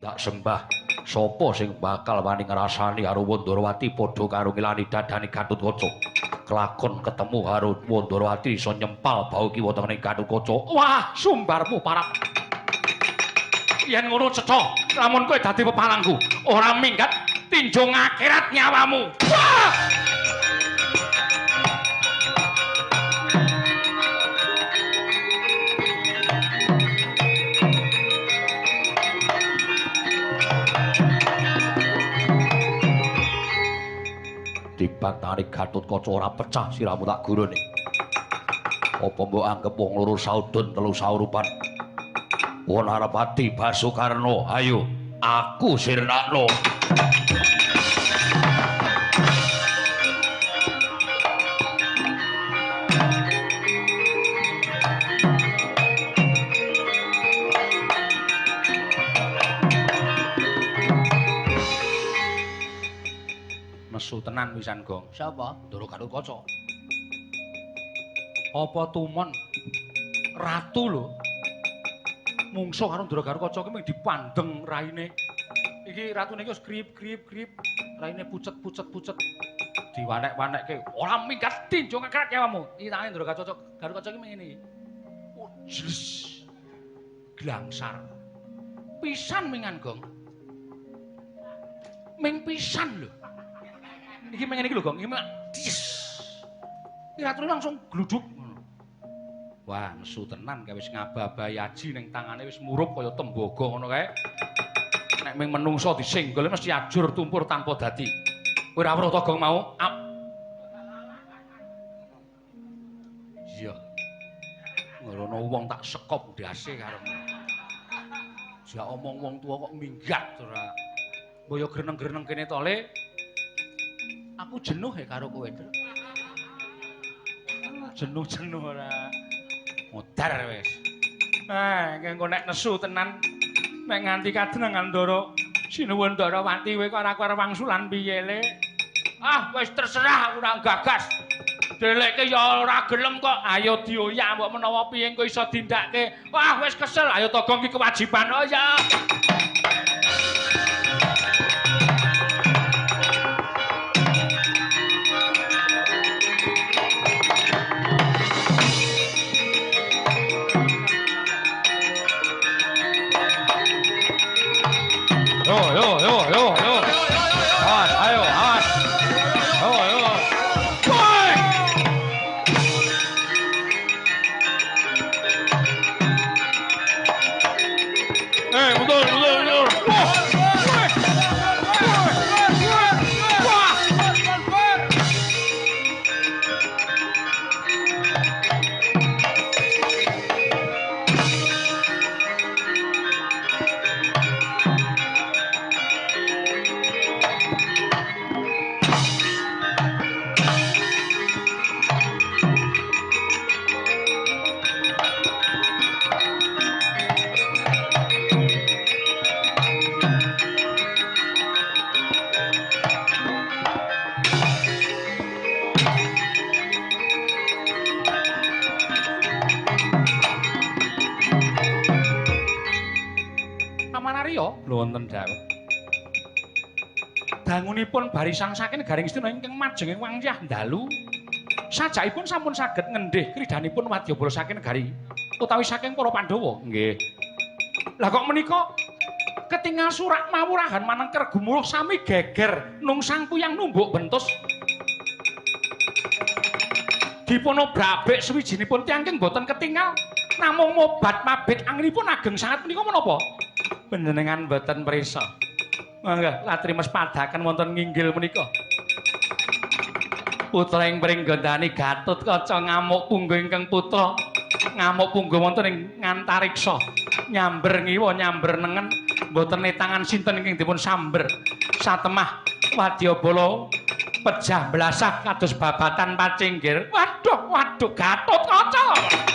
Tak sembah sapa sing bakal wani ngrasani karo Wandrawati padha karo ngilani dadane Gatotkaca. Kelakon ketemu karo Wandrawati iso nyempal bau kiwa tengene Gatotkaca. Wah, sumbarmu parap. Yen ngono cetha, lamun kowe dadi pepalangku, ora minggat tinjung akhirat nyawamu. Wah! Dibatani Gatotkaca ora pecah siramu tak gurune. Apa mbok anggap wong loro saudon telu saurupan? Wong arep ati Basukarna, ayo aku sirnakno. Nesu tenan wisan Gong. Sapa? Ndara Gatotkaca. Apa tumon ratu lho. Mungsuh karo Ndara Gatotkaca ki mung dipandeng raine. Iki ratune iki wis grip. Raine pucet. Diwanek-wanekke. Ora minggat tinjung akhirat nyawamu. Iki tangane Ndara Gatotkaca ki ngene iki. Ujles. Glangsar. Pisan mingan Gong. Ming pisan lho. Iki mengen iki lho, Gong. Iki dis. Iki ratune langsung gluduk ngono. Wah, nesu tenan kae wis ngababahi aji ning tangane wis murup kaya tembaga ngono kae. Nek ming menungso disenggol mesti ajur tumpur tanpa dadi. Kowe ora weruh to, Gong mau? Iya. Ngono wong tak sekop ndase karepmu. Jak omong wong tuwa kok minggat ora. Mbaya greneng-greneng kene to, Le. Aku jenuh ya karo kowe, Ndra. Jenuh ora. Modar wis. Engko nek nesu tenan nek nganti kadenengan Ndara Sinuwun Ndarawati kowe kok ora arep wangsulan piye, Le? Ah, wis terserah aku ora gagas. Delekke ya ora gelem kok. Ayo dioyak mbok menawa piye engko iso dindakke. Wah, wis kesel. Ayo to Gong iki kewajiban. Oh ya. Yo. Awas, ayo, awas. Yo. Woi! Mundur. Lho wonten dawuh. Dangunipun barisan saking Garing Istina ingkang majenging wangsyah dalu. Sajakipun sampun saged ngendhih kridanipun wadyabala saking negari utawi saking para Pandhawa. Nggih. Lah kok menika ketingal surak mawurahan manengker gumuruh sami geger nungsang puyang numbuk bentus. Dipun obrabek suwijinipun tiyang ingkang boten ketingal namung mobat mabit anggenipun ageng sanget menika menapa? Panjenengan boten prisa. Mangga latrimes padaken wonten nginggil menika. Putra ing pringgondani Gatotkaca ngamuk punggung ingkang putra ngamuk punggung wonten ing ngantariksa nyamber ngiwa nyamber nengen boten netangan sinten ingkang dipun samber satemah wadyabala pejah blasah kados babatan pacinggir. Waduh Gatotkaca.